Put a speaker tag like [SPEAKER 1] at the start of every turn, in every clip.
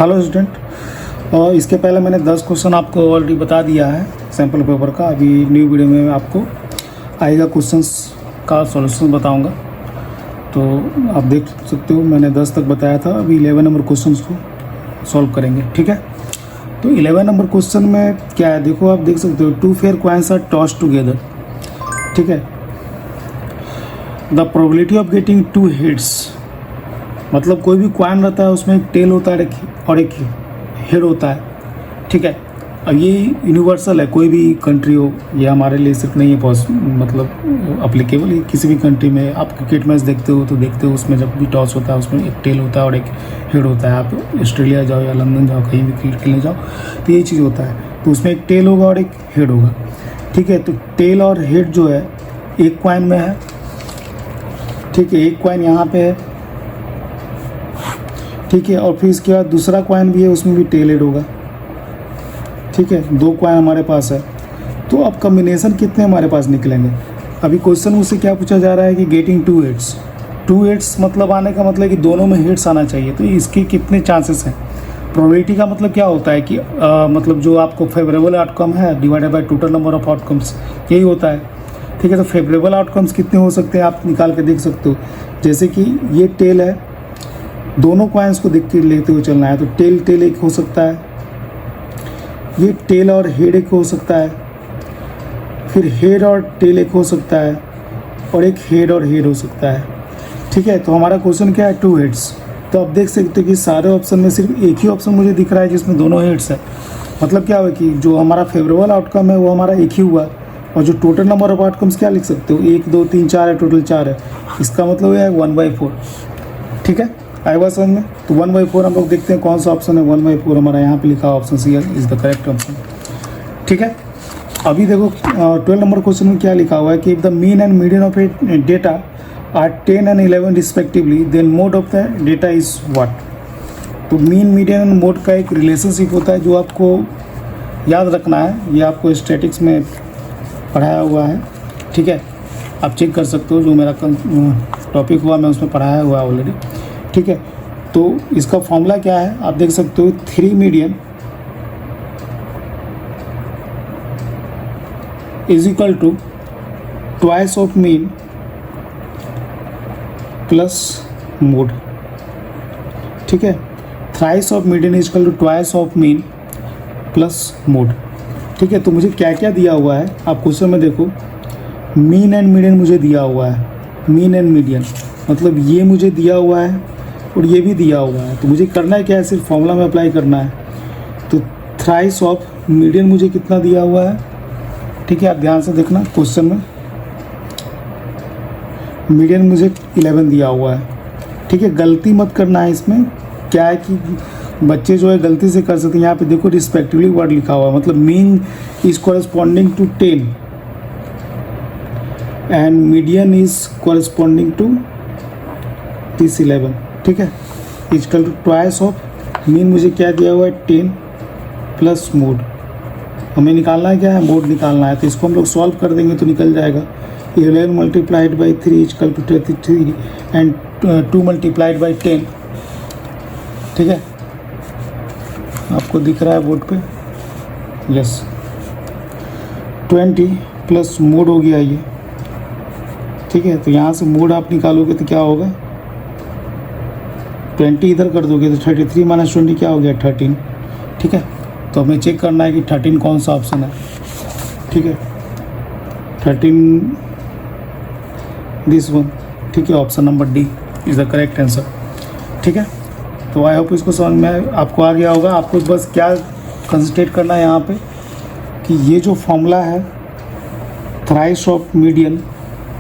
[SPEAKER 1] Hello student, और इसके पहले मैंने 10 क्वेश्चन आपको ऑलरेडी बता दिया है सैम्पल पेपर का। अभी न्यू वीडियो में मैं आपको आएगा क्वेश्चंस का सॉल्यूशन बताऊंगा, तो आप देख सकते हो मैंने 10 तक बताया था। अभी 11 नंबर क्वेश्चंस को सॉल्व करेंगे, ठीक है। तो 11 नंबर क्वेश्चन में क्या है, देखो आप देख सकते हो, 2 fair coins are tossed together, ठीक है। The probability of getting 2 heads, मतलब कोई भी कॉइन रहता है उसमें एक टेल होता है और एक हेड होता है, ठीक है। अब ये यूनिवर्सल है, कोई भी कंट्री हो, ये हमारे लिए सिर्फ नहीं है मतलब अप्लीकेबल, ये किसी भी कंट्री में। आप क्रिकेट मैच देखते हो तो देखते हो उसमें जब भी टॉस होता है उसमें एक टेल होता है और एक हेड होता है। आप ऑस्ट्रेलिया जाओ या लंदन जाओ, कहीं भी क्रिकेट खेलने जाओ तो ये चीज़ होता है, तो उसमें एक टेल होगा और एक हेड होगा, ठीक है। तो टेल और हेड जो है एक कॉइन में है, ठीक है, एक कॉइन यहाँ पे है, ठीक है। और फिर इसके बाद दूसरा कॉइन भी है, उसमें भी टेल हेड होगा, ठीक है। 2 कॉइन हमारे पास है, तो अब कॉम्बिनेशन कितने हमारे पास निकलेंगे। अभी क्वेश्चन मुझसे क्या पूछा जा रहा है कि गेटिंग 2 हेड्स, 2 हेड्स मतलब आने का मतलब कि दोनों में हेड्स आना चाहिए, तो इसके कितने चांसेस हैं। प्रोबेबिलिटी का मतलब क्या होता है कि मतलब जो आपको फेवरेबल आउटकम है divided by total number of outcomes, यही होता है, ठीक है। तो फेवरेबल आउटकम्स कितने हो सकते हैं आप निकाल के देख सकते हो। जैसे कि ये टेल है, दोनों कॉइन्स को देख के लेते हुए चलना है, तो टेल एक हो सकता है, ये टेल और हेड एक हो सकता है, फिर हेड और टेल एक हो सकता है, और एक हेड और हेड हो सकता है, ठीक है। तो हमारा क्वेश्चन क्या है, 2 हेड्स। तो आप देख सकते हो कि सारे ऑप्शन में सिर्फ एक ही ऑप्शन मुझे दिख रहा है जिसमें दोनों हेड्स है। मतलब क्या हुआ कि जो हमारा फेवरेबल आउटकम है वो हमारा एक ही हुआ, और जो टोटल नंबर ऑफ आउटकम्स क्या लिख सकते हो, 1 2 3 4 है, टोटल 4 है, इसका मतलब है 1/4, ठीक है। आएगा समझ में। तो 1/4 हम लोग देखते हैं कौन सा ऑप्शन है। 1/4 हमारा यहाँ पे लिखा option C is the correct option, ठीक है। अभी देखो 12 नंबर क्वेश्चन में क्या लिखा हुआ है कि if the mean and median of a data are 10 and 11 respectively, then mode of the data is what. तो मीन, मीडियन एंड मोड का एक रिलेशनशिप होता है जो आपको याद रखना है, ये आपको स्टैटिक्स में पढ़ाया हुआ है, ठीक है। आप चेक कर सकते हो, जो मेरा टॉपिक हुआ मैं उसमें पढ़ाया हुआ है ऑलरेडी, ठीक है। तो इसका फॉर्मूला क्या है आप देख सकते हो, 3 median is equal to twice of mean plus mode, ठीक है। Thrice of median is equal to twice of mean plus mode, ठीक है। तो मुझे क्या क्या दिया हुआ है आप क्वेश्चन में देखो, मीन एंड मीडियन मुझे दिया हुआ है, मीन एंड मीडियन मतलब ये मुझे दिया हुआ है और ये भी दिया हुआ है। तो मुझे करना है क्या है, सिर्फ फॉर्मूला में अप्लाई करना है। तो थ्राइस ऑफ मीडियन मुझे कितना दिया हुआ है, ठीक है। आप ध्यान से देखना क्वेश्चन में, मीडियन मुझे 11 दिया हुआ है, ठीक है। गलती मत करना है इसमें, क्या है कि बच्चे जो है गलती से कर सकते हैं। यहाँ पे देखो रिस्पेक्टिवली वर्ड लिखा हुआ है, मतलब mean is corresponding to 10 and median is corresponding to this 11, ठीक है। Equal to twice of mean मुझे क्या दिया हुआ है 10 प्लस मोड, हमें निकालना है क्या है, मोड निकालना है। तो इसको हम लोग सॉल्व कर देंगे तो निकल जाएगा 11 multiplied by 3 equal to 33 and 2 multiplied by 10, ठीक है। आपको दिख रहा है बोर्ड पे, यस। 20 प्लस मोड हो गया ये, ठीक है। तो यहाँ से मोड आप निकालोगे तो क्या होगा, 20 इधर कर दोगे तो 33 माइनस 20 क्या हो गया 13, ठीक है। तो हमें चेक करना है कि 13 कौन सा ऑप्शन है, ठीक है। 13 दिस वन, ठीक है। Option number D is the correct answer, ठीक है। तो आई होप इसको समझ में आपको आ गया होगा। आपको बस क्या कंसंट्रेट करना है यहाँ पे कि ये जो फॉर्मूला है, thrice of median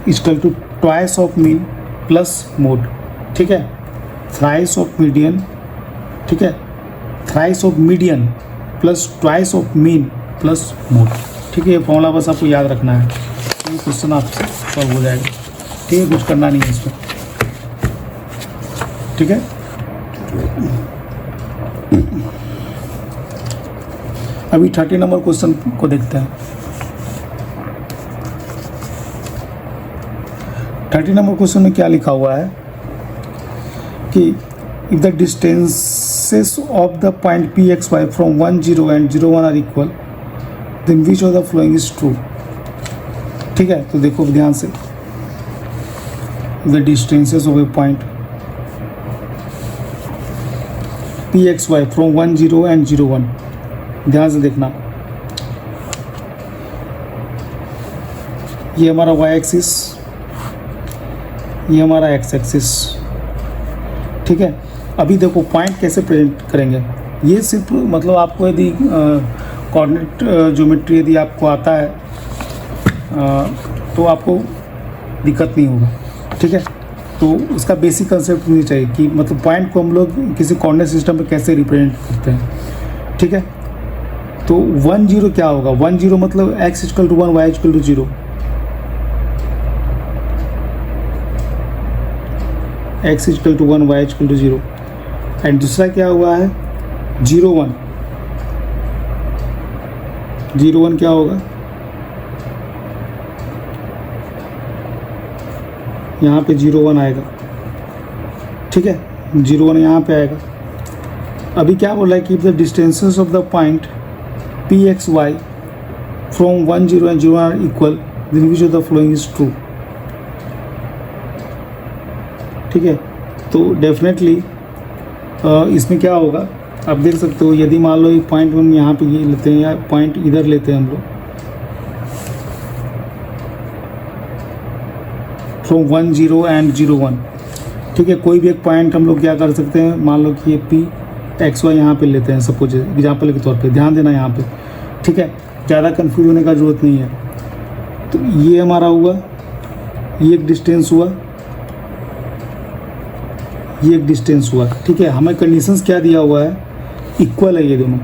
[SPEAKER 1] equal to twice of mean plus mode, ठीक है। थ्राइस ऑफ मीडियन, ठीक है, thrice of median plus twice of mean plus mode, ठीक है। ये फॉर्मूला बस आपको याद रखना है, ये क्वेश्चन आपसे सॉल्व हो जाएगा, ठीक है। कुछ करना नहीं है इसमें, ठीक है। अभी 30 नंबर क्वेश्चन को देखते हैं। 30 नंबर क्वेश्चन में क्या लिखा हुआ है कि if the distance access of the point P x y from 1 0 and 0 1 are equal, then which of the following is true. ठीक है, तो देखो ध्यान से, the distances of a point P x y from 1 0 and 0 1, ध्यान से देखना, ये हमारा वाई एक्सिस, ये हमारा एक्स एक्सिस। ठीक है, अभी देखो पॉइंट कैसे प्रेजेंट करेंगे, ये सिर्फ मतलब आपको यदि कोऑर्डिनेट ज्योमेट्री यदि आपको आता है तो आपको दिक्कत नहीं होगा। ठीक है, तो उसका बेसिक कंसेप्ट नहीं चाहिए कि मतलब पॉइंट को हम लोग किसी कोऑर्डिनेट सिस्टम में कैसे रिप्रेजेंट करते हैं। ठीक है, तो 1 0 क्या होगा, 1 0 मतलब x equal to 1 y equal to 0, x equal to 1 y equal to 0। And दूसरा क्या हुआ है 0 1, 0 1 क्या होगा, यहाँ पे 0 1 आएगा। ठीक है, 0 1 यहाँ पे आएगा। अभी क्या बोला है कि the distances of the point P x y from 1 0 and 0 are equal, then which of the following is true. ठीक है, तो डेफिनेटली इसमें क्या होगा आप देख सकते हो, यदि मान लो एक पॉइंट हम यहाँ पे ये लेते हैं या पॉइंट इधर लेते हैं हम लोग, फ्रॉम 1 0 एंड 0 1। ठीक है, कोई भी एक पॉइंट हम लोग क्या कर सकते हैं, मान लो कि ये पी एक्स वाई यहाँ पे लेते हैं सपोज एग्जाम्पल के तौर पे, ध्यान देना यहाँ पे। ठीक है, ज़्यादा कंफ्यूज होने का ज़रूरत नहीं है। तो ये हमारा हुआ, ये एक डिस्टेंस हुआ, ये एक डिस्टेंस हुआ। ठीक है, हमें कंडीशंस क्या दिया हुआ है, इक्वल है ये दोनों,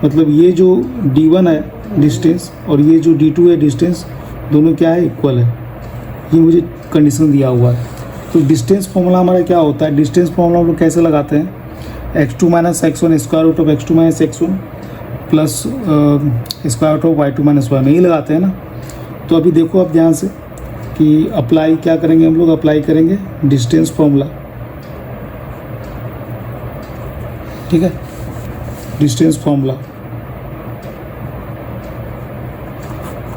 [SPEAKER 1] मतलब ये जो d1 है डिस्टेंस और ये जो d2 है डिस्टेंस, दोनों क्या है, इक्वल है। ये मुझे कंडीशन दिया हुआ है। तो डिस्टेंस फॉर्मूला हमारा क्या होता है, डिस्टेंस फॉर्मूला हम लोग कैसे लगाते हैं, x2 minus x1 square root of x2 minus x1 plus square root of y2 minus y1, यही लगाते हैं ना। तो अभी देखो आप ध्यान से कि अप्लाई क्या करेंगे, हम लोग अप्लाई करेंगे डिस्टेंस फॉर्मूला। ठीक है, डिस्टेंस फॉर्मूला।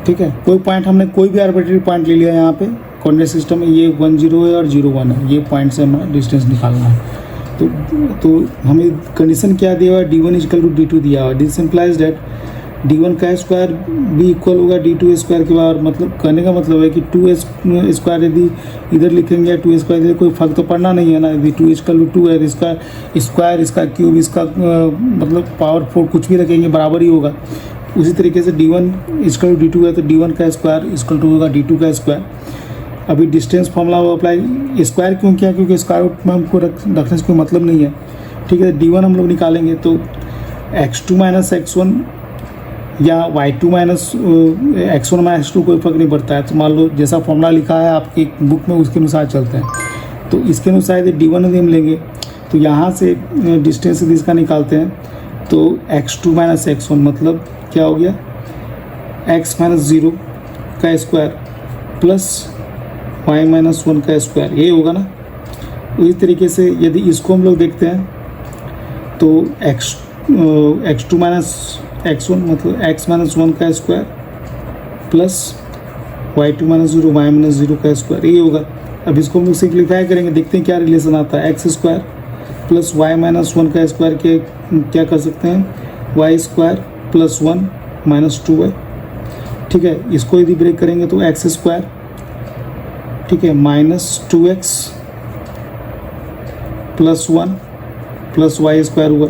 [SPEAKER 1] ठीक है, कोई पॉइंट हमने कोई भी आर्बिट्रेरी पॉइंट ले लिया यहाँ पे कोऑर्डिनेट सिस्टम में, ये 1 0 है और 0 1 है, ये पॉइंट से हमें डिस्टेंस निकालना है। तो हमें कंडीशन क्या दिया हुआ है, d1 इक्वल टू d2 दिया हुआ है। दिस इम्प्लाइज दैट d1 का स्क्वायर भी इक्वल होगा d2 स्क्वायर के बाद, मतलब कहने का मतलब है कि 2 स्क्वायर यदि इधर लिखेंगे या 2 स्क्वायर, कोई फर्क तो पड़ना नहीं है ना। यदि 2 इक्वल टू 2 है, इसका स्क्वायर, इसका क्यूब, इसका मतलब पावर 4 कुछ भी रखेंगे बराबर ही होगा। उसी तरीके से d1 इक्वल टू d2 है तो d1 का स्क्वायर इक्वल टू होगा d2 का स्क्वायर। अभी डिस्टेंस फॉर्मूला वो अप्लाई, स्क्वायर क्यों किया, क्योंकि स्क्वायर रूट में हमको रखने से कोई मतलब नहीं है। ठीक है, d1 हम लोग निकालेंगे तो x2 माइनस x1 या y2 minus x1 minus x2 कोई फर्क नहीं पड़ता है। तो मान लो जैसा फॉर्मूला लिखा है आपकी बुक में उसके अनुसार चलते हैं। तो इसके अनुसार यदि d1 यदि हम लेंगे तो यहाँ से डिस्टेंस यदि इसका निकालते हैं तो x2 माइनस x1 मतलब क्या हो गया, x माइनस 0 का स्क्वायर प्लस y माइनस 1 का स्क्वायर, यही होगा ना। इसी तरीके से यदि इसको हम लोग देखते हैं तो x2 माइनस x1 मतलब x माइनस 1 का square plus y2 minus 0 y minus 0 का स्क्वायर, यही होगा। अब इसको हम लोग सिंप्लीफाई करेंगे, देखते हैं क्या रिलेशन आता है। X square plus y minus 1 का स्क्वायर के क्या कर सकते हैं, y square plus 1 minus 2y। ठीक है, इसको यदि ब्रेक करेंगे तो एक्स स्क्वायर, ठीक है, minus 2x plus 1 plus y square हुआ।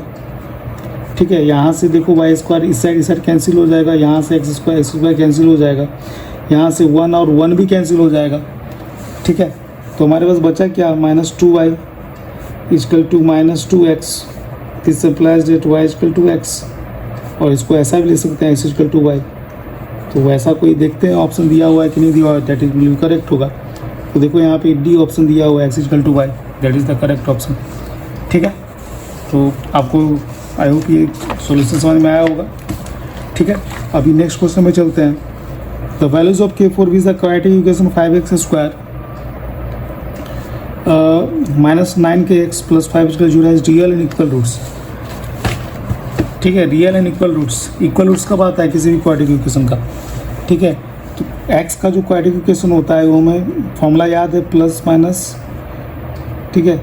[SPEAKER 1] ठीक है, यहाँ से देखो y स्क्वायर इस साइड कैंसिल हो जाएगा, यहाँ से एक्स स्क्वायर कैंसिल हो जाएगा, यहाँ से 1 और 1 भी कैंसिल हो जाएगा। ठीक है, तो हमारे पास बचा क्या, minus 2y equal to minus 2x। This implies that y equal to x, और इसको ऐसा भी ले सकते हैं x इक्वल टू y। तो वैसा कोई देखते हैं ऑप्शन दिया हुआ है कि नहीं दिया हुआ है, दैट इज विल करेक्ट होगा। तो देखो यहाँ पे डी ऑप्शन दिया हुआ है, x equal to y, that is the correct option. ठीक है, तो आपको आई होप ये सॉल्यूशन समझ में आया होगा। ठीक है, अभी नेक्स्ट क्वेश्चन में चलते हैं। The values of k4 is the quadratic equation 5x square minus 9kx plus 5 equal 0 has real and equal roots. ठीक है, रियल एंड इक्वल रूट्स कब आता है किसी भी क्वाड्रेटिक इक्वेशन का, ठीक है। तो एक्स का जो क्वाड्रेटिक इक्वेशन होता है वो हमें फॉर्मूला याद है, प्लस माइनस, ठीक है,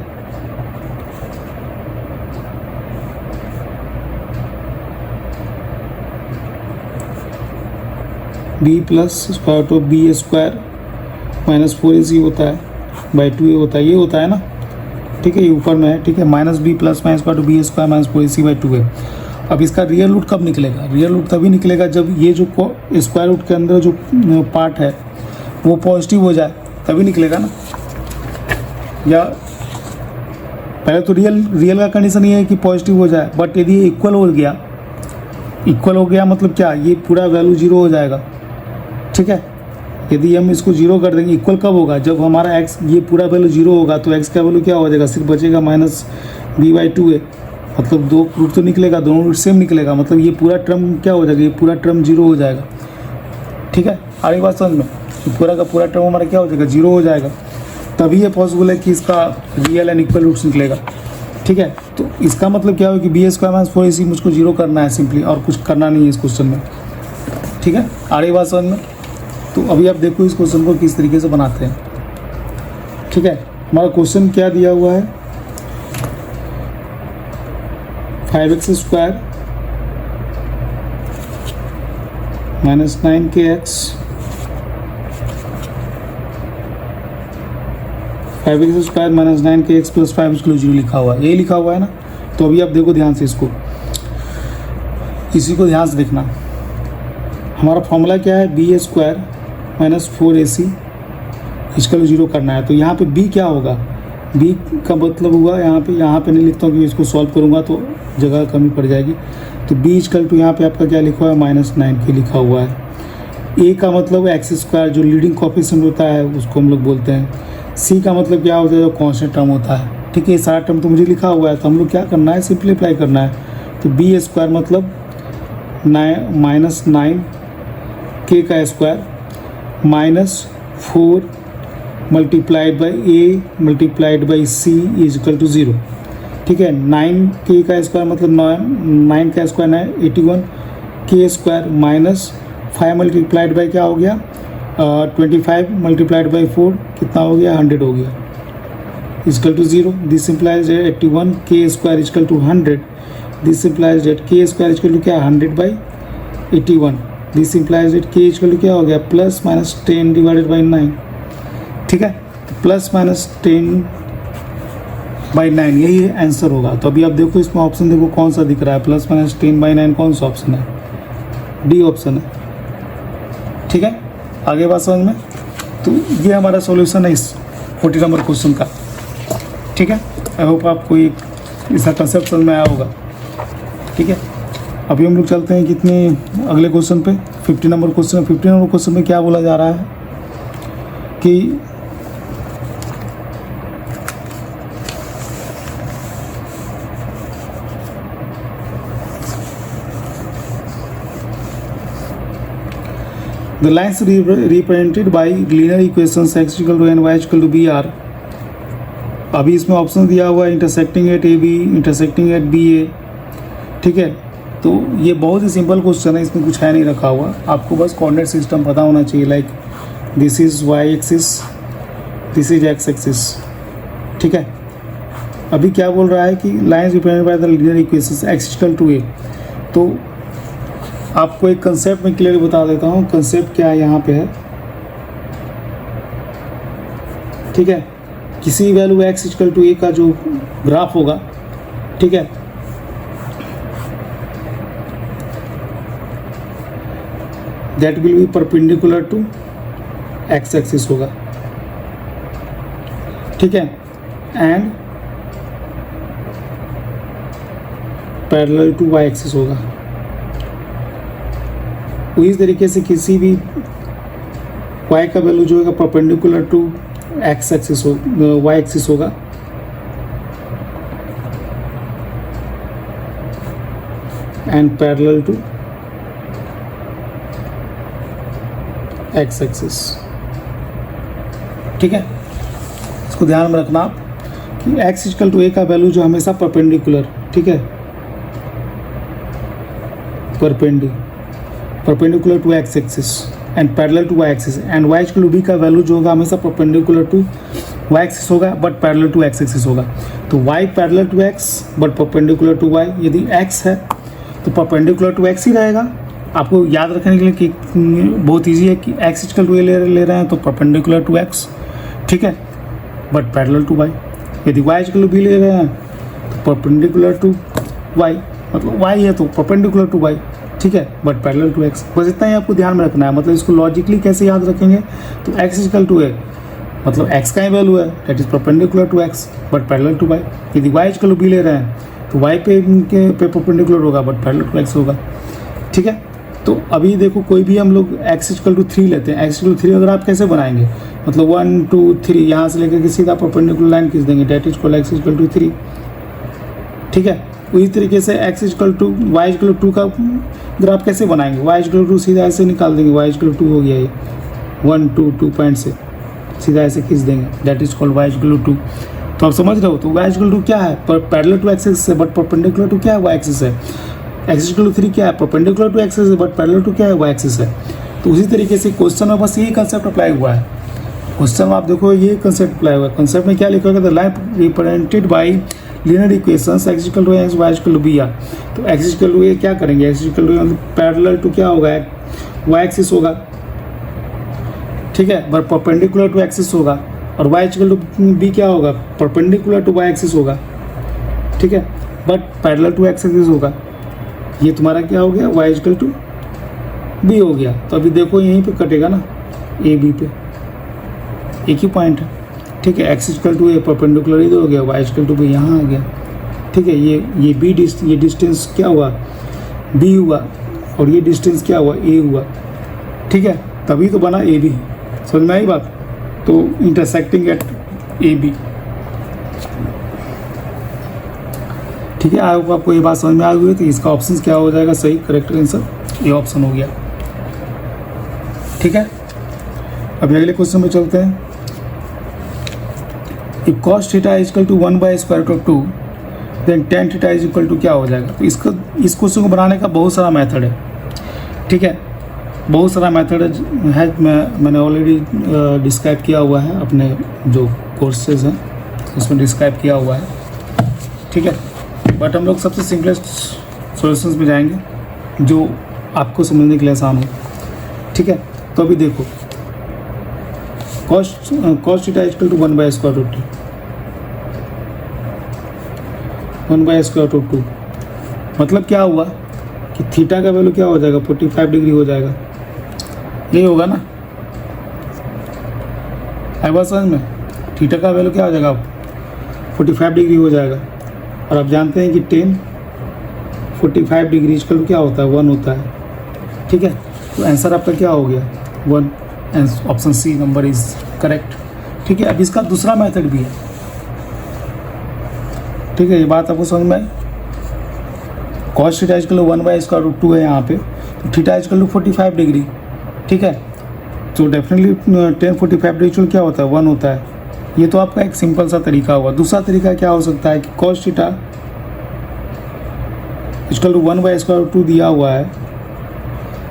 [SPEAKER 1] b plus square root of b square minus 4ac होता है बाई 2a होता है, ये होता है ना, ठीक है, ये ऊपर में है, ठीक है, minus b plus minus square to b square minus 4ac by 2a। अब इसका रियल रूट कब निकलेगा? रियल रूट तभी निकलेगा जब ये जो स्क्वायर रूट के अंदर जो पार्ट है वो पॉजिटिव हो जाए, तभी निकलेगा ना। या पहले तो रियल का कंडीशन ये है कि पॉजिटिव हो जाए, बट यदि ये इक्वल हो गया मतलब क्या, ये पूरा वैल्यू 0 हो जाएगा, ठीक है। यदि हम इसको 0 कर देंगे, इक्वल कब होगा? जब हमारा x ये पूरा वैल्यू 0 होगा, तो x का वैल्यू क्या हो जाएगा? सिर्फ बचेगा माइनस बी बाई 2a, मतलब दो रूट तो निकलेगा, दोनों रूट सेम निकलेगा, मतलब ये पूरा टर्म क्या हो जाएगा? ये पूरा टर्म 0 हो जाएगा, ठीक है। आगे बात समझ में, पूरा का पूरा टर्म हमारा क्या हो जाएगा? 0 हो जाएगा, तभी ये पॉसिबल है कि इसका रियल एंड इक्वल रूट्स निकलेगा, ठीक है। तो इसका मतलब क्या हो कि बी स्क्वायर माइनस 4ac मुझको 0 करना है सिंपली, और कुछ करना नहीं है इस क्वेश्चन में, ठीक है। आगे बात समझ में। तो अभी आप देखो इस क्वेश्चन को किस तरीके से बनाते हैं, ठीक है। हमारा क्वेश्चन क्या दिया हुआ है, 5x square minus 9kx 5x square minus 9kx plus 5 इसको 0 लिखा हुआ है, यही लिखा हुआ है ना। तो अभी आप देखो ध्यान से इसको, इसी को ध्यान से देखना। हमारा फॉर्मूला क्या है? बी स्क्वायर माइनस 4ac इसका 0 करना है। तो यहाँ पे b क्या होगा? b का मतलब हुआ यहाँ पे नहीं लिखता हूँ कि इसको सॉल्व करूँगा तो जगह कमी पड़ जाएगी। तो b इक्वल टू यहाँ पे आपका क्या लिखा हुआ है? माइनस 9k लिखा हुआ है। a का मतलब एक्स स्क्वायर जो लीडिंग कोएफिशिएंट होता है उसको हम लोग बोलते हैं। c का मतलब क्या होता है? जो कॉन्स्टेंट टर्म होता है, ठीक है। ये सारा टर्म तो मुझे लिखा हुआ है, तो हम लोग क्या करना है? सिंप्लीफाई करना है। तो b स्क्वायर मतलब माइनस 9k का square minus 4 multiplied by a multiplied by c is equal to 0, ठीक है। 9k का स्क्वायर मतलब 9 का स्क्वायर है 81 k square minus 5 multiplied by क्या हो गया? 25 मल्टीप्लाइड बाई 4 कितना हो गया? 100 हो गया, equal to 0। This implies 81 k square equal to 100। This implies that k square equal to क्या? 100 by 81। This implies that k equal to क्या हो गया? प्लस माइनस 10 डिवाइडेड बाई 9, ठीक है। तो प्लस माइनस 10 बाई 9 यही आंसर होगा। तो अभी आप देखो इसमें ऑप्शन देखो कौन सा दिख रहा है? प्लस माइनस 10 बाई 9 कौन सा ऑप्शन है? डी ऑप्शन है, ठीक है। आगे बात समझ में। तो ये हमारा सॉल्यूशन है इस 40 नंबर क्वेश्चन का, ठीक है। आई होप आपको एक इसका कंसेप्ट समझ में आया होगा, ठीक है। अभी हम लोग चलते हैं कितने अगले क्वेश्चन पे, 50 नंबर क्वेश्चन। 50 नंबर क्वेश्चन में क्या बोला जा रहा है कि the lines represented by linear equations x equal to n y equal to b are, अभी इसमें ऑप्शन दिया हुआ है intersecting at A B, intersecting at B A, ठीक है। तो ये बहुत ही सिंपल क्वेश्चन है, इसमें कुछ है नहीं रखा हुआ, आपको बस कोऑर्डिनेट सिस्टम पता होना चाहिए। Like this is y axis, this is x axis, ठीक है। अभी क्या बोल रहा है कि lines represented by the linear equations x equal to a. तो आपको एक कंसेप्ट में क्लियर बता देता हूँ, कंसेप्ट क्या है यहाँ पे है, ठीक है। किसी value x equal to a का जो ग्राफ होगा, ठीक है, that will be perpendicular to x axis होगा, ठीक है, and parallel to y axis होगा। तो इस तरीके से किसी भी y का वैल्यू जो होगा परपेंडिकुलर टू एक्स एक्सिस हो, वाई एक्सिस होगा, and parallel to x axis, ठीक है। इसको ध्यान में रखना आप कि x इक्वल टू a का वैल्यू जो हमेशा परपेंडिकुलर, ठीक है, perpendicular to x axis and parallel to y axis, and y equal to b का वैल्यू जो होगा हमेशा परपेंडिकुलर टू वाई एक्सिस होगा but parallel to x axis होगा। तो y parallel to x but perpendicular to y, यदि x है तो परपेंडिकुलर टू एक्स ही रहेगा। आपको याद रखने के लिए कि बहुत ईजी है कि एक्स इक्वल टू ए ले रहे हैं तो परपेंडिकुलर टू एक्स, ठीक है, बट पैरेलल टू वाई। यदि वाई इक्वल टू बी ले रहे हैं तो परपेंडिकुलर टू वाई, मतलब वाई है तो परपेंडिकुलर टू वाई, ठीक है, बट पैरेलल टू एक्स। बस इतना ही आपको ध्यान में रखना है। मतलब इसको लॉजिकली कैसे याद रखेंगे, तो एक्स इक्वल टू ए मतलब एक्स का ही वैल्यू है that is perpendicular to x but parallel to y. यदि वाई इक्वल टू बी ले रहे हैं तो वाई पे परपेंडिकुलर होगा बट पैरेलल टू एक्स होगा, ठीक है। तो अभी देखो कोई भी हम लोग एक्स इक्वल टू 3 लेते हैं, एक्स इक्वल टू 3 अगर आप कैसे बनाएंगे, मतलब 1 2 3 यहाँ से लेकर के सीधा परपेंडिकुलर लाइन खींच देंगे that is called x equal to 3, ठीक है। उसी तरीके से x equal to y equal to का ग्राफ कैसे बनाएंगे, वाई इक्वल टू सीधा ऐसे निकाल देंगे, वाई इक्वल टू हो गया ये 1 2 2 पॉइंट से सीधा ऐसे खींच देंगे that is called y equal to. तो आप समझ रहे हो, तो वाई इक्वल टू क्या है, पैरेलल टू एक्स एक्सिस है बट परपेंडिकुलर टू क्या है, वाई एक्सिस है। एक्स इक्वल टू 3 क्या है, परपेंडिकुलर टू एक्सिस है बट पैरेलल टू क्या है, वाई एक्सिस है। तो उसी तरीके से क्वेश्चन में बस यही कंसेप्ट अप्लाई हुआ है। क्वेश्चन में आप देखो ये कंसेप्ट अप्लाई हुआ है। कंसेप्ट में क्या लिखा हुआ है, the line represented by linear equations x equal to x y equal to b are. तो एक्स इक्वल टू ये क्या करेंगे, एक्स इक्वल टू मतलब पैरेलल टू क्या होगा, वाई एक्सिस होगा, ठीक है, बट परपेंडिकुलर टू एक्सिस होगा, और वाई इक्वल टू बी क्या होगा, परपेंडिकुलर टू वाई एक्सिस होगा, ठीक है, but parallel to x axis होगा। ये तुम्हारा क्या हो गया, वाई इक्वल टू बी हो गया। तो अभी देखो यहीं पे कटेगा ना, ए बी पे एक ही पॉइंट है, ठीक है। X equal to a perpendicular इधर हो गया, वाई इक्वल टू बी यहाँ आ गया, ठीक है। ये बी ये डिस्टेंस क्या हुआ, बी हुआ, और ये डिस्टेंस क्या हुआ, ए हुआ, ठीक है। तभी तो बना ए बी, समझ में आई बात। तो इंटरसेक्टिंग एट ए बी, ठीक है। आई होप आपको ये बात समझ में आ गई। तो इसका ऑप्शन क्या हो जाएगा, सही करेक्ट आंसर ये ऑप्शन हो गया, ठीक है। अभी अगले क्वेश्चन में चलते हैं। If cos theta is equal to 1/√2 then tan theta is equal to क्या हो जाएगा। तो इस क्वेश्चन को बनाने का बहुत सारा मेथड है, ठीक है, बहुत सारा मेथड है। मैंने ऑलरेडी डिस्क्राइब किया हुआ है अपने जो कोर्सेज हैं उसमें डिस्क्राइब किया हुआ है, ठीक है। बट हम लोग सबसे सिंपलेस्ट सॉल्यूशंस में जाएंगे जो आपको समझने के लिए आसान हो, ठीक है। तो अभी देखो cos थीटा इक्वल टू 1/√2 1/√2 मतलब क्या हुआ कि थीटा का वैल्यू क्या हो जाएगा, 45 डिग्री हो जाएगा, यही होगा ना। है बात समझ में, थीटा का वैल्यू क्या हो जाएगा, 45 डिग्री हो जाएगा। और आप जानते हैं कि tan 45 डिग्री इक्वल टू क्या होता है, 1 होता है, ठीक है। तो आंसर आपका क्या हो गया, 1, option C number is correct, ठीक है। अब इसका दूसरा मेथड भी है, ठीक है। ये बात आपको समझ में आई। cos थीटा इक्वल टू 1/√2 है यहाँ पे, तो थीटा इक्वल टू 45 डिग्री, ठीक है। तो डेफिनेटली tan 45 डिग्री इक्वल क्या होता है, 1 होता है। ये तो आपका एक सिंपल सा तरीका हुआ। दूसरा तरीका क्या हो सकता है कि cos थीटा इक्वल टू 1/√2 दिया हुआ है,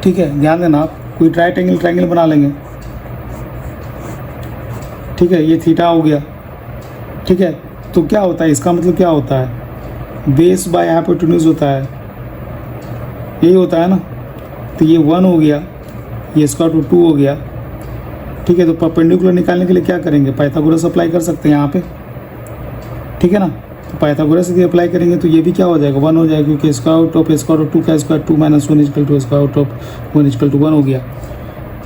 [SPEAKER 1] ठीक है। ध्यान देना, आप कोई ट्रायंगल बना लेंगे, ठीक है। ये थीटा हो गया, ठीक है। तो क्या होता है, इसका मतलब क्या होता है, बेस बाय हाइपोटेन्यूज होता है, यही होता है ना। तो ये 1 हो गया, ये √2 हो गया, ठीक है। तो परपेंडिकुलर निकालने के लिए क्या करेंगे, पाइथागोरस अप्लाई कर सकते हैं यहाँ पे, ठीक है ना। तो पाइथागोरस यदि अप्लाई करेंगे तो ये भी क्या हो जाएगा, 1 हो जाएगा, क्योंकि √2 का square 2 - 1 equal to √1 equal to 1 हो गया,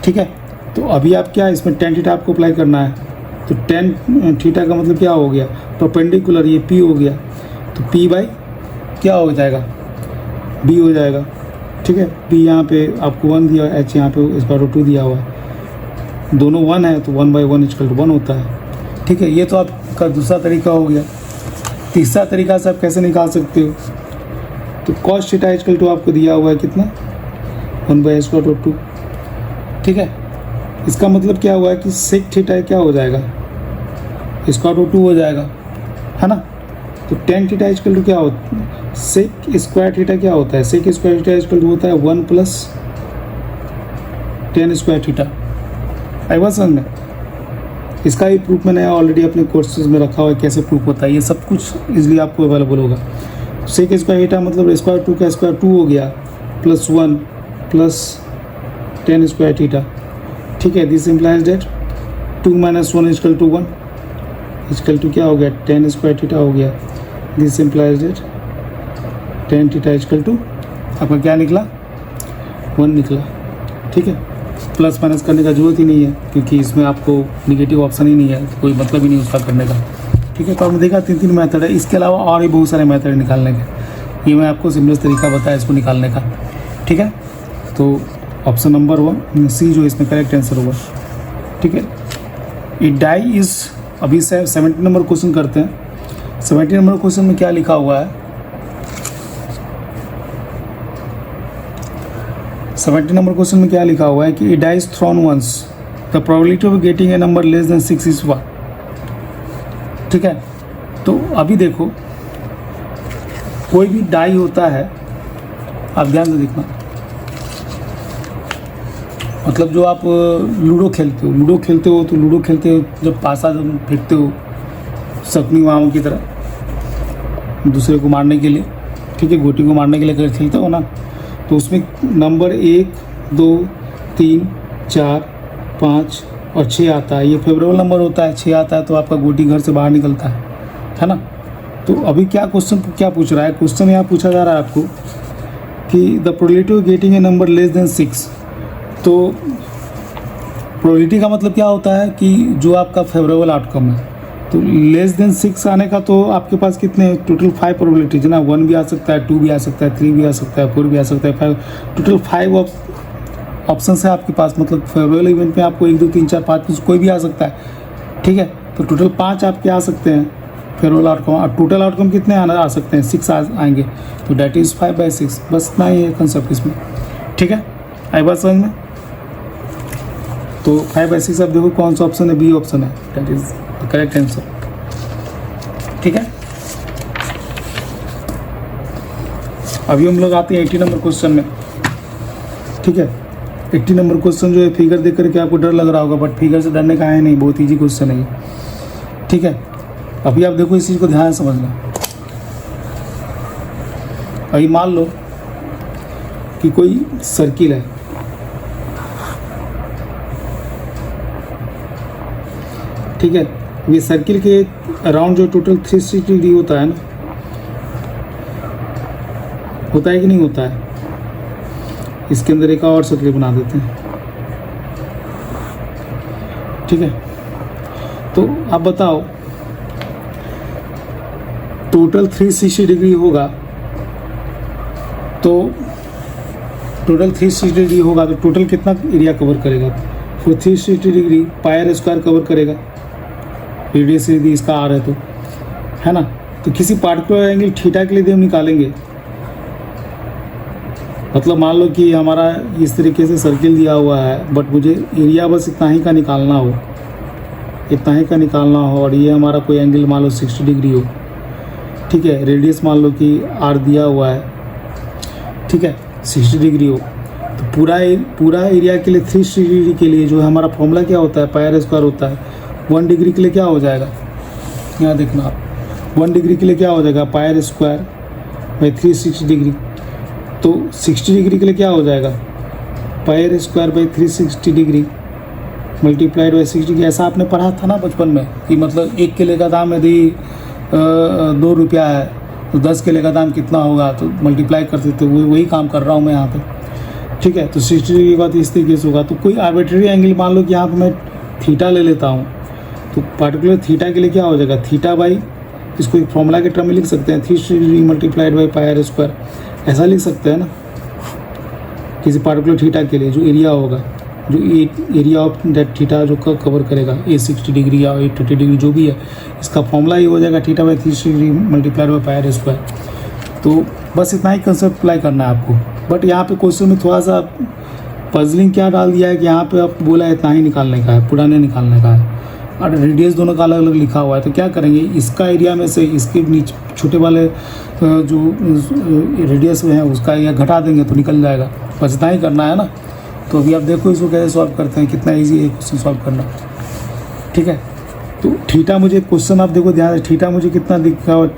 [SPEAKER 1] ठीक है। तो अभी आप क्या इसमें tan थीटा आपको अप्लाई करना है। तो tan थीटा का मतलब क्या हो गया, परपेंडिकुलर, ये p हो गया, तो p बाई क्या हो जाएगा, b हो जाएगा, ठीक है। b यहाँ पे आपको 1 दिया, h यहाँ पे √2 दिया हुआ है, दोनों 1 है तो 1/1 इक्वल टू 1 होता है, ठीक है। ये तो आपका दूसरा तरीका हो गया। तीसरा तरीका से आप कैसे निकाल सकते हो, तो cos थीटा इक्वल टू आपको दिया हुआ है कितना, 1/√2, ठीक है। इसका मतलब क्या हुआ है कि sec थीटा क्या हो जाएगा, √2 हो जाएगा, है ना। तो टेन थीटा इक्वल टू क्या होता है, सेक स्क्वायर थीटा क्या होता है, sec square theta equal to होता है 1 प्लस टेन स्क्वायर थीटा। आई बात समझ में? इसका भी प्रूफ मैंने ऑलरेडी अपने कोर्सेज में रखा हुआ है, कैसे प्रूफ होता है, ये सब कुछ इजीली आपको अवेलेबल होगा। सेक स्क्वायर थीटा मतलब स्क्वायर टू का स्क्वायर 2 हो गया plus 1 plus tan square theta. ठीक है, this implies that 2 minus 1 equal to 1 equal to क्या हो गया, टेन स्क्वायर थीटा हो गया। This implies that tan theta equal to आपका क्या निकला, 1 निकला। ठीक है, प्लस माइनस करने का जरूरत ही नहीं है क्योंकि इसमें आपको निगेटिव ऑप्शन ही नहीं है, कोई मतलब ही नहीं उसका करने का। ठीक है, तो आपने देखा 3 मेथड है, इसके अलावा और भी बहुत सारे मेथड निकालने के, ये मैं आपको सिंपलेस्ट तरीका बताया इसको निकालने का। ठीक है, तो ऑप्शन नंबर 1 सी जो इसमें करेक्ट आंसर होगा। ठीक है, इट डाई इज, अभी 70 नंबर क्वेश्चन करते हैं। 70 नंबर क्वेश्चन में क्या लिखा हुआ है, 70 नंबर क्वेश्चन में क्या लिखा हुआ है कि it die is thrown once, the probability of getting a number less than 6 is 1। ठीक है, तो अभी देखो कोई भी डाई होता है, आप ध्यान से देखना, मतलब जो आप लूडो खेलते हो तो लूडो खेलते हो जब पासा जब फेंकते हो सकनी मामों की तरह दूसरे को मारने के लिए, ठीक है, गोटी को मारने के लिए अगर खेलते हो ना, तो उसमें नंबर 1 2 3 4 5 और 6 आता है, ये फेवरेबल नंबर होता है, 6 आता है तो आपका गोटी घर से बाहर निकलता है ना। तो अभी क्या क्वेश्चन क्या पूछ रहा है, क्वेश्चन यहाँ पूछा जा रहा है आपको कि the probability of getting a number less than 6। तो प्रोबेबिलिटी का मतलब क्या होता है कि जो आपका फेवरेबल आउटकम है, तो लेस देन 6 आने का तो आपके पास कितने टोटल 5 प्रोबेबिलिटीज है ना, 1 भी आ सकता है, 2 भी आ सकता है, 3 भी आ सकता है, 4 भी आ सकता है, 5, टोटल 5 ऑप्शन है आपके पास, मतलब फेवरेबल इवेंट में आपको 1 2 3 4 5 कोई भी आ सकता है। ठीक है, तो टोटल 5 आपके आ सकते हैं फेवरेबल आउटकम, और टोटल आउटकम कितने आ सकते हैं, 6 आएंगे, तो डेट इज़ 5/6। बस इतना ही है कंसेप्ट इसमें। ठीक है, आई बात समझ में? तो 5/6 आप देखो कौन सा ऑप्शन है, बी ऑप्शन है, that is the correct answer. ठीक है, अभी हम लोग आते हैं 80 नंबर क्वेश्चन में। ठीक है, 80 नंबर क्वेश्चन जो है फिगर देख करके आपको डर लग रहा होगा, बट फिगर से डरने का है नहीं, बहुत ईजी क्वेश्चन है ये। ठीक है, अभी आप देखो इस चीज़ को ध्यान से समझना। अभी मान लो कि कोई सर्किल है, ठीक है, ये सर्किल के अराउंड जो टोटल 360 डिग्री होता है ना, होता है कि नहीं होता है, इसके अंदर एक और सर्किल बना देते हैं। ठीक है, तो आप बताओ टोटल 360 डिग्री होगा, तो टोटल 360 डिग्री होगा तो टोटल कितना एरिया कवर करेगा, तो 360 डिग्री पायर स्क्वायर कवर करेगा, रेडियस यदि इसका आर है तो, है ना। तो किसी पार्टिकुलर एंगल थीटा के लिए यदि हम निकालेंगे, मतलब मान लो कि हमारा इस तरीके से सर्किल दिया हुआ है, बट मुझे एरिया बस इतना ही का निकालना हो, इतना ही का निकालना हो, और ये हमारा कोई एंगल मान लो 60 डिग्री हो। ठीक है, रेडियस मान लो कि आर दिया हुआ है, ठीक है, 60 डिग्री हो, तो पूरा एरिया के लिए 360 डिग्री के लिए जो है हमारा फॉर्मूला क्या होता है, पायर स्क्वायर होता है। 1 डिग्री के लिए क्या हो जाएगा, यहाँ देखना आप, 1 डिग्री के लिए क्या हो जाएगा, पायर स्क्वायर बाई 360 डिग्री। तो 60 डिग्री के लिए क्या हो जाएगा, pier square by 360 degree multiplied by 60 degree. ऐसा आपने पढ़ा था ना बचपन में कि मतलब 1 केले का दाम यदि 2 रुपया है तो 10 केले का दाम कितना होगा, तो मल्टीप्लाई करते थे, वही काम कर रहा हूँ मैं यहाँ पे। ठीक है, तो 60 डिग्री की बात इस तरीके से होगा। तो कोई आर्बिट्रेरी एंगल मान लो कि यहाँ पे मैं थीटा ले लेता हूँ, तो पार्टिकुलर थीटा के लिए क्या हो जाएगा, थीटा बाई, इसको एक फॉर्मूला के टर्म में लिख सकते हैं, 360 degree multiplied by pier square, ऐसा लिख सकते हैं ना, किसी पार्टिकुलर थीटा के लिए जो एरिया होगा, जो एरिया ऑफ दैट थीटा जो कवर करेगा, ए 60 डिग्री या 830 डिग्री जो भी है, इसका फॉर्मूला ही हो जाएगा theta by 360 degree multiplied by pier square. तो बस इतना ही कंसेप्ट अप्लाई करना है आपको। बट यहाँ पे क्वेश्चन में थोड़ा सा पजलिंग क्या डाल दिया है कि यहाँ पे आप बोला इतना ही निकालने का है, पूरा नहीं निकालने का है। और रेडियस दोनों का अलग अलग लिखा हुआ है। तो क्या करेंगे, इसका एरिया में से इसके नीचे छोटे वाले जो रेडियस में है उसका एरिया घटा देंगे तो निकल जाएगा। बस इतना ही करना है ना। तो अभी आप देखो इसको कैसे सॉल्व करते हैं, कितना ईजी है क्वेश्चन सॉल्व करना। ठीक है, तो थीटा मुझे क्वेश्चन आप देखो ध्यान से, थीटा मुझे कितना दिखा हुआ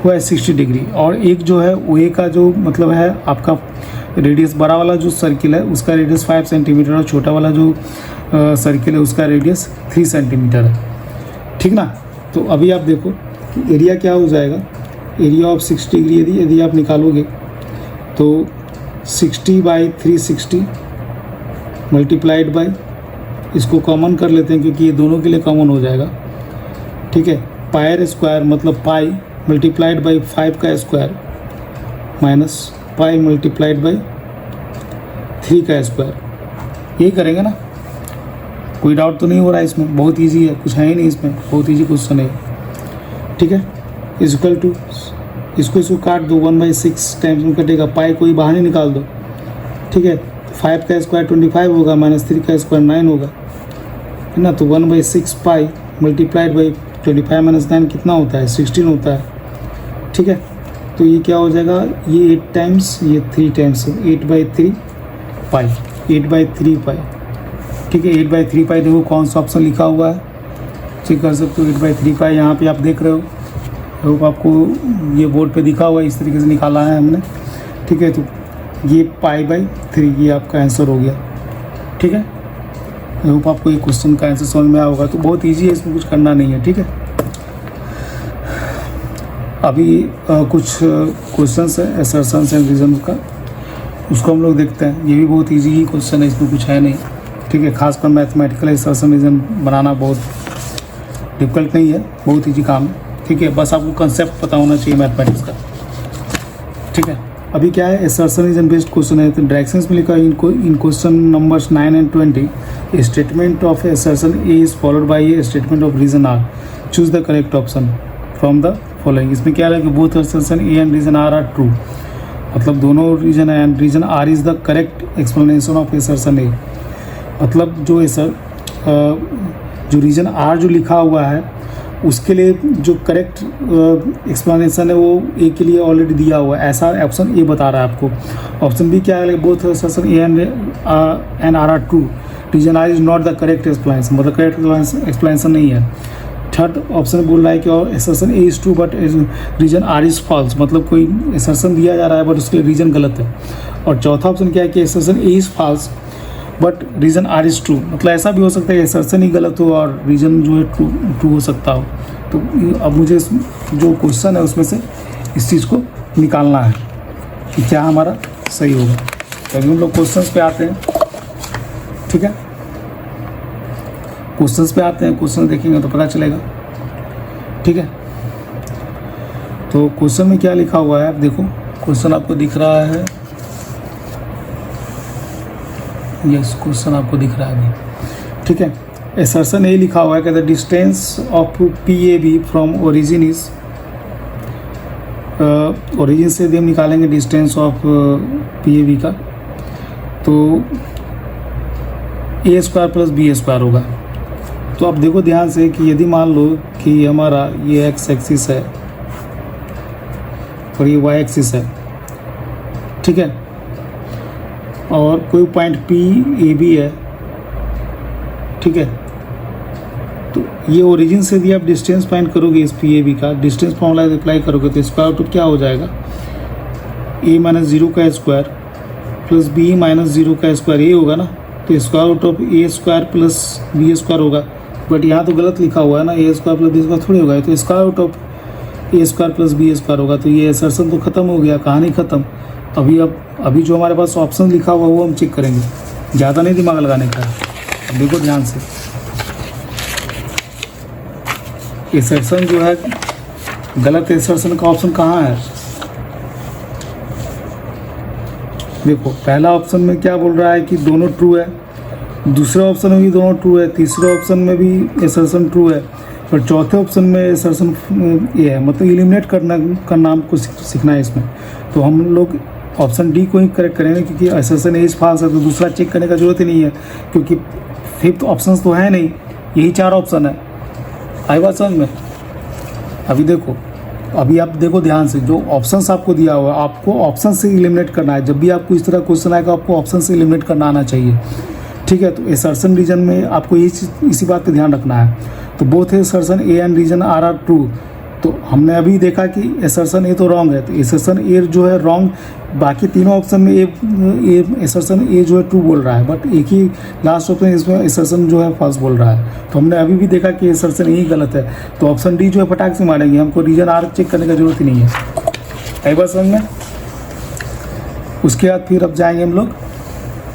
[SPEAKER 1] है 60 डिग्री, और एक जो है ओ ए का जो मतलब है आपका रेडियस, बड़ा वाला जो सर्किल है उसका रेडियस 5 सेंटीमीटर और छोटा वाला जो सर्किल है उसका रेडियस 3 सेंटीमीटर है। ठीक ना। तो अभी आप देखो एरिया क्या हो जाएगा, एरिया ऑफ 60 डिग्री यदि आप निकालोगे तो 60/360 मल्टीप्लाइड बाई, इसको कॉमन कर लेते हैं क्योंकि ये दोनों के लिए कॉमन हो जाएगा। ठीक है, पायर स्क्वायर मतलब पाई मल्टीप्लाइड बाई 5 का square minus pi multiplied by 3 का स्क्वायर, यही करेंगे ना। कोई डाउट तो नहीं हो रहा है इसमें, बहुत इजी है, कुछ है ही नहीं इसमें, बहुत इजी क्वेश्चन है। ठीक है, इक्वल टू इसको काट दो, 1/6 टाइम्स में कटेगा, पाई कोई बाहर नहीं निकाल दो। ठीक है, 5 का स्क्वायर 25 होगा माइनस 3 का स्क्वायर 9 होगा, है ना। तो 1/6 पाई मल्टीप्लाइड बाई 25 माइनस 9 कितना होता है, 16 होता है। ठीक है, तो ये क्या हो जाएगा, ये 8 टाइम्स ये 3 टाइम्स, 8/3 पाई, 8/3 पाई। ठीक है, 8/3 पाई देखो कौन सा ऑप्शन लिखा हुआ है, चेक कर सकते हो। 8/3 पाई यहाँ पे आप देख रहे हो, होप आपको ये बोर्ड पे दिखा हुआ है, इस तरीके से निकाला है हमने। ठीक है, तो ये पाई/3 ये आपका आंसर हो गया। ठीक है, होप आपको ये क्वेश्चन का आंसर समझ में आया होगा। तो बहुत इजी है, इसमें कुछ करना नहीं है। ठीक है, अभी कुछ क्वेश्चंस है असर्शंस एंड रीजन का, उसको हम लोग देखते हैं। ये भी बहुत इजी ही क्वेश्चन है, इसमें कुछ है नहीं। ठीक है, खासकर मैथमेटिकल असर्शन रीजन बनाना बहुत डिफिकल्ट नहीं है, बहुत इजी काम है। ठीक है, बस आपको कंसेप्ट पता होना चाहिए मैथमेटिक्स का। ठीक है, अभी क्या है, असर्शन रीजन बेस्ड क्वेश्चन है। तो डायरेक्शंस में लिखा है in question numbers 9 and 20 statement of assertion A is followed by a statement of reason R, choose the correct option from the following. इसमें क्या है कि both assertion A and reason R true, मतलब दोनों reason है and reason R is the correct explanation of assertion a. मतलब जो reason are जो लिखा हुआ है उसके लिए जो करेक्ट एक्सप्लेनेशन है वो ए के लिए ऑलरेडी दिया हुआ है, ऐसा ऑप्शन ए बता रहा है आपको। ऑप्शन बी क्या है, both assertion A and R true, reason R is not the correct explanation, मतलब करेक्ट एक्सप्लेनेशन नहीं है। थर्ड ऑप्शन बोल रहा है कि assertion A is true but reason R is false, मतलब कोई असर्शन दिया जा रहा है बट उसके रीजन गलत है। और चौथा ऑप्शन क्या है कि assertion A is false but reason R is true, मतलब ऐसा भी हो सकता है कि असर्शन ही गलत हो और रीजन जो है ट्रू हो सकता हो। तो अब मुझे जो क्वेश्चन है उसमें से इस चीज़ को निकालना है कि क्या हमारा सही होगा। तो अभी हम लोग क्वेश्चंस पे आते हैं। ठीक है, क्वेश्चंस पे आते हैं, क्वेश्चन देखेंगे तो पता चलेगा। ठीक है, तो क्वेश्चन में क्या लिखा हुआ है आप देखो, क्वेश्चन आपको दिख रहा है, यस क्वेश्चन आपको दिख रहा है अभी। ठीक है, असर्शन ए लिखा हुआ है कि the distance of P a b from origin is, origin से हम निकालेंगे distance of P a b का, तो a square plus b square होगा। तो आप देखो ध्यान से कि यदि मान लो कि हमारा ये एक्स एक्सिस है और ये वाई एक्सिस है, ठीक है, और कोई पॉइंट पी ए बी है, ठीक है, तो ये ओरिजिन से भी आप डिस्टेंस फाइंड करोगे इस पी ए बी का, डिस्टेंस फॉर्मूला अप्लाई करोगे तो स्क्वायर रूट क्या हो जाएगा, ए माइनस 0 का स्क्वायर प्लस बी माइनस 0 का स्क्वायर, ये होगा ना। तो square root of a square plus b square होगा, बट यहाँ तो गलत लिखा हुआ है ना, a square plus b square थोड़ी होगा, तो square root of a square plus b square होगा। तो ये असर्शन तो खत्म हो गया, कहानी खत्म। अभी जो हमारे पास ऑप्शन लिखा हुआ वो हम चेक करेंगे, ज़्यादा नहीं दिमाग लगाने का है। देखो ध्यान से, असर्शन जो है गलत असर्शन का ऑप्शन कहाँ है, देखो पहला ऑप्शन में क्या बोल रहा है कि दोनों ट्रू है, दूसरे ऑप्शन में भी दोनों ट्रू है, तीसरे ऑप्शन में भी असर्शन ट्रू है, और चौथे ऑप्शन में असर्शन ये है, मतलब एलिमिनेट करना हमको सीखना है इसमें। तो हम लोग ऑप्शन डी को ही करेक्ट करेंगे, क्योंकि असर्शन ए फॉल्स है तो दूसरा चेक करने का जरूरत ही नहीं है, क्योंकि फिफ्थ ऑप्शन तो है नहीं, यही 4 ऑप्शन है। आई बात समझ में? अभी देखो, अभी आप देखो ध्यान से, जो ऑप्शंस आपको दिया हुआ है आपको ऑप्शन से एलिमिनेट करना है। जब भी आपको इस तरह क्वेश्चन आएगा आपको ऑप्शन से एलिमिनेट करना आना चाहिए, ठीक है। तो असर्शन रीजन में आपको इसी बात पे ध्यान रखना है। तो both assertion A and reason R true. तो हमने अभी देखा कि असर्शन ए तो रॉन्ग है, तो असर्शन ए जो है रॉन्ग, बाकी तीनों ऑप्शन में असर्शन ए जो है ट्रू बोल रहा है, बट एक ही लास्ट ऑप्शन इसमें असर्शन जो है फॉल्स बोल रहा है। तो हमने अभी भी देखा कि असर्शन ए ही गलत है, तो ऑप्शन डी जो है फटाक से मारेंगे, हमको रीजन आर चेक करने की जरूरत ही नहीं है। आई बात समझ में? उसके बाद फिर अब जाएंगे हम लोग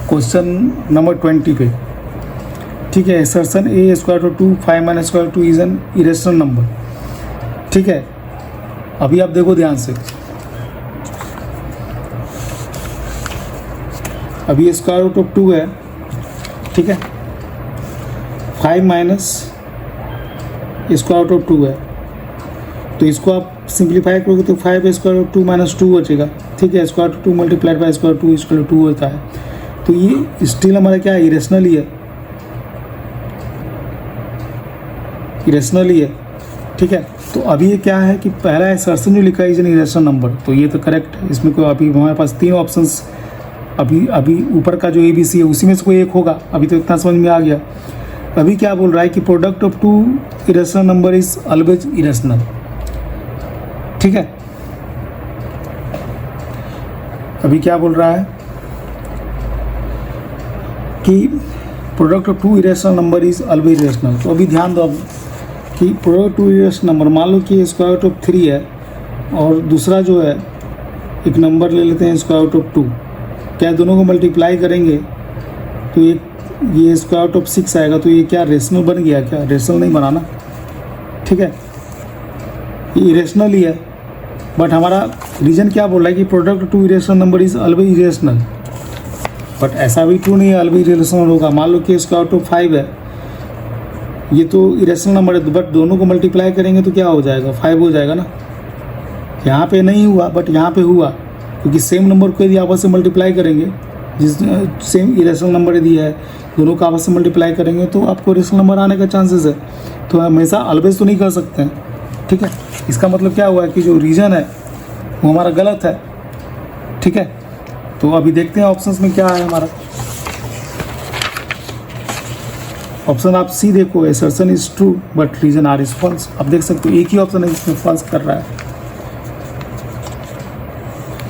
[SPEAKER 1] क्वेश्चन नंबर 20 पे, ठीक है। Assertion A square root 2 5 minus square 2 is an irrational number, ठीक है। अभी आप देखो ध्यान से, अभी स्क्वायर रूट ऑफ 2 है, ठीक है। 5 माइनस स्क्वायर रूट ऑफ 2 है, तो इसको आप सिंप्लीफाई करोगे तो 5 स्क्वायर रूट 2 माइनस 2 बचेगा, ठीक है। Square root 2 multiplied by square 2 equal to 2 होता है। तो ये स्टिल हमारा क्या है, इरेशनल ही है, इरेशनल ही है, ठीक है। तो अभी ये क्या है कि पहला असर्शन जो लिखा है इज एन इरेशनल नंबर, तो ये तो करेक्ट है। इसमें कोई अभी हमारे पास 3 ऑप्शंस, अभी ऊपर का जो ABC है उसी में से कोई एक होगा। अभी तो इतना समझ में आ गया। अभी क्या बोल रहा है कि product of 2 irrational number is always irrational, ठीक है। अभी क्या बोल रहा है कि product of 2 irrational number is always irrational. तो अभी ध्यान दो कि प्रोडक्ट 2 इरेशनल नंबर, मान लो कि स्क्वायर रूट ऑफ 3 है और दूसरा जो है एक नंबर ले लेते हैं स्क्वायर रूट ऑफ 2, क्या दोनों को मल्टीप्लाई करेंगे तो ये स्क्वायर रूट ऑफ 6 आएगा। तो ये क्या रेशनल बन गया? क्या रेशनल नहीं बना ना, ठीक है। ये इरेशनल ही है, बट हमारा रीजन क्या बोल रहा है कि product of 2 irrational number is always irrational, but ऐसा भी ट्रू नहीं है ऑलवेज इरेशनल होगा। मान लो कि स्क्वायर रूट ऑफ 5 है, ये तो इरेशनल नंबर है, बट दोनों को मल्टीप्लाई करेंगे तो क्या हो जाएगा? 5 हो जाएगा ना। यहाँ पे नहीं हुआ बट यहाँ पे हुआ, क्योंकि सेम नंबर को यदि आपस से मल्टीप्लाई करेंगे, जिस सेम इरेशनल नंबर यदि है दोनों को आपस से मल्टीप्लाई करेंगे तो आपको इरेशनल नंबर आने का चांसेस है। तो हमेशा ऑलवेज तो नहीं कर सकते हैं, ठीक है। इसका मतलब क्या हुआ कि जो रीजन है वो हमारा गलत है, ठीक है। तो अभी देखते हैं ऑप्शंस में क्या है हमारा। ऑप्शन आप सी देखो, assertion is true but reason R is false. आप देख सकते हो एक ही ऑप्शन है जिसमें फॉल्स कर रहा है,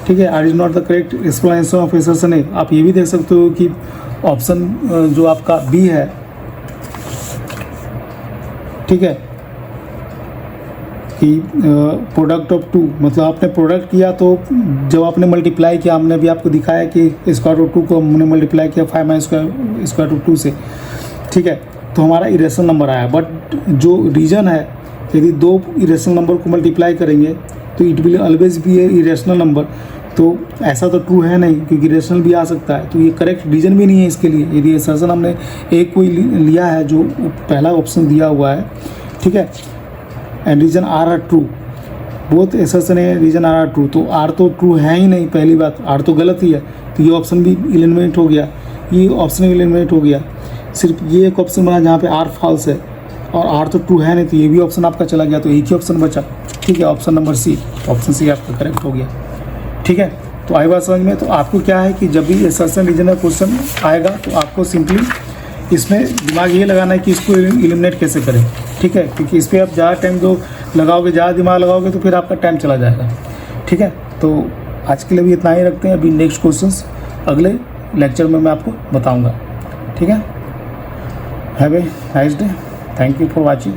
[SPEAKER 1] ठीक है। R is not the correct explanation of assertion a. आप ये भी देख सकते हो कि ऑप्शन जो आपका बी है, ठीक है, कि प्रोडक्ट ऑफ 2, मतलब आपने प्रोडक्ट किया तो जब आपने मल्टीप्लाई किया, हमने भी आपको दिखाया कि स्क्वायर रूट 2 को हमने मल्टीप्लाई किया 5 माइनस स्क्वायर रूट 2 से, ठीक है। तो हमारा इरेशनल नंबर आया, बट जो रीजन है यदि 2 इरेशनल नंबर को मल्टीप्लाई करेंगे तो it will always be A irrational number. तो ऐसा तो ट्रू है नहीं, क्योंकि इरेशनल भी आ सकता है। तो ये करेक्ट रीजन भी नहीं है इसके लिए। यदि असर्शन हमने एक कोई लिया है जो पहला ऑप्शन दिया हुआ है, ठीक है, and reason R are true, both assertion है रीजन आर आर ट्रू, तो आर तो ट्रू है ही नहीं, पहली बात आर तो गलत ही है। तो ये ऑप्शन भी एलिमिनेट हो गया, ये ऑप्शन भी एलिमिनेट हो गया। सिर्फ ये एक ऑप्शन बना जहाँ पे आर फॉल्स है और आर तो ट्रू है नहीं, तो ये भी ऑप्शन आपका चला गया। तो एक ही ऑप्शन बचा, ठीक है, option number C. Option C आपका करेक्ट हो गया, ठीक है। तो आई बात समझ में? तो आपको क्या है कि जब भी असर्शन रीजनल क्वेश्चन आएगा तो आपको सिंपली इसमें दिमाग ये लगाना है कि इसको एलिमिनेट कैसे करें, ठीक है। क्योंकि इस पर आप ज़्यादा टाइम जो लगाओगे, ज़्यादा दिमाग लगाओगे तो फिर आपका टाइम चला जाएगा, ठीक है। तो आज के लिए भी इतना ही रखते हैं। अभी नेक्स्ट क्वेश्चंस अगले लेक्चर में मैं आपको बताऊँगा, ठीक है। Have a nice day, thank you for watching.